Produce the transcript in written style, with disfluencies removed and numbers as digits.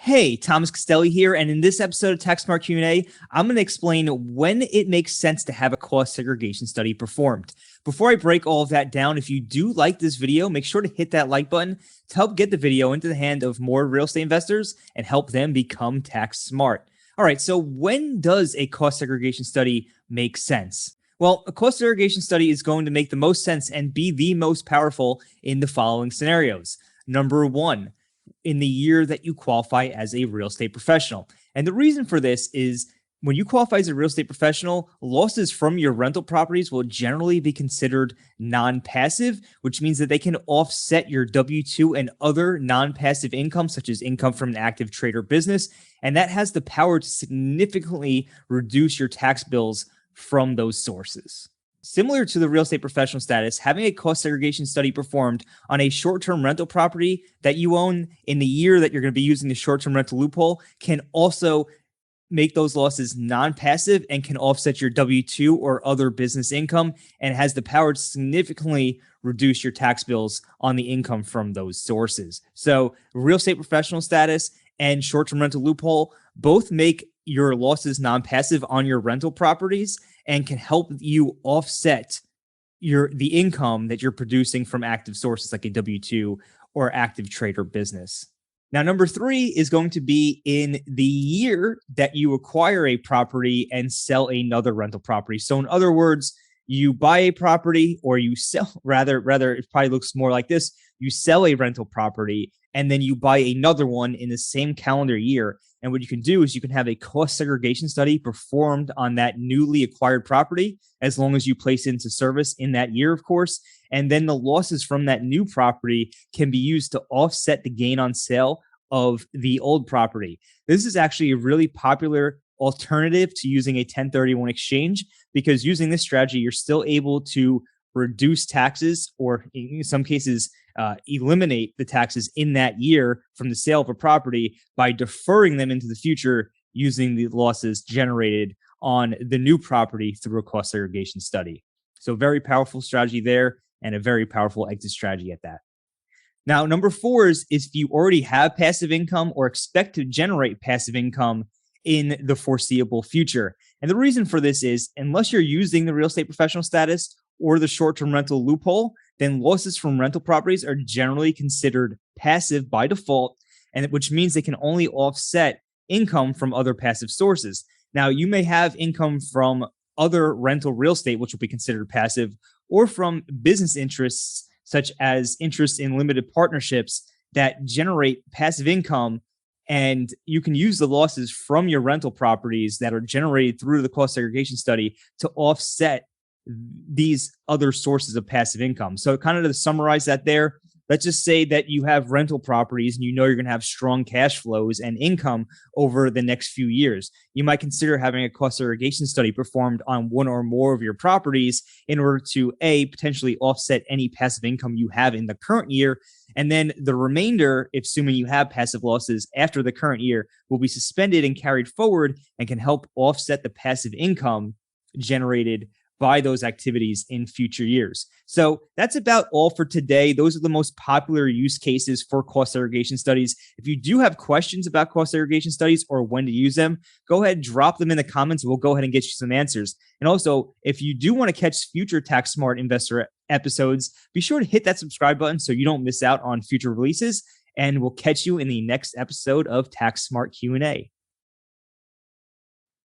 Hey, Thomas Castelli here, and in this episode of Tax Smart Q&A, I'm going to explain when it makes sense to have a cost segregation study performed. Before I break all of that down, if you do like this video, make sure to hit that like button to help get the video into the hand of more real estate investors and help them become tax smart. All right, so when does a cost segregation study make sense? Well, a cost segregation study is going to make the most sense and be the most powerful in the following scenarios. Number one, in the year that you qualify as a real estate professional. And the reason for this is when you qualify as a real estate professional, losses from your rental properties will generally be considered non-passive, which means that they can offset your W-2 and other non-passive income, such as income from an active trade or business. And that has the power to significantly reduce your tax bills from those sources. Similar to the real estate professional status, having a cost segregation study performed on a short-term rental property that you own in the year that you're going to be using the short-term rental loophole can also make those losses non-passive and can offset your W-2 or other business income, and has the power to significantly reduce your tax bills on the income from those sources. So real estate professional status and short-term rental loophole both make your losses non-passive on your rental properties and can help you offset the income that you're producing from active sources like a W-2 or active trade or business. Now, number three is going to be in the year that you acquire a property and sell another rental property. So in other words, you buy a property, or you sell, rather, it probably looks more like this. You sell a rental property and then you buy another one in the same calendar year. And what you can do is you can have a cost segregation study performed on that newly acquired property, as long as you place it into service in that year, of course. And then the losses from that new property can be used to offset the gain on sale of the old property. This is actually a really popular alternative to using a 1031 exchange, because using this strategy, you're still able to reduce taxes, or in some cases, eliminate the taxes in that year from the sale of a property by deferring them into the future using the losses generated on the new property through a cost segregation study. So very powerful strategy there, and a very powerful exit strategy at that. Now, number four is if you already have passive income or expect to generate passive income in the foreseeable future. And the reason for this is, unless you're using the real estate professional status or the short-term rental loophole, then losses from rental properties are generally considered passive by default, and which means they can only offset income from other passive sources. Now, you may have income from other rental real estate, which will be considered passive, or from business interests, such as interest in limited partnerships that generate passive income. And you can use the losses from your rental properties that are generated through the cost segregation study to offset these other sources of passive income. So kind of to summarize that there, let's just say that you have rental properties and you know you're going to have strong cash flows and income over the next few years. You might consider having a cost segregation study performed on one or more of your properties in order to potentially offset any passive income you have in the current year. And then the remainder, assuming you have passive losses after the current year, will be suspended and carried forward and can help offset the passive income generated by those activities in future years. So that's about all for today. Those are the most popular use cases for cost segregation studies. If you do have questions about cost segregation studies or when to use them, go ahead and drop them in the comments. We'll go ahead and get you some answers. And also, if you do want to catch future Tax Smart Investor episodes, be sure to hit that subscribe button so you don't miss out on future releases. And we'll catch you in the next episode of Tax Smart Q&A.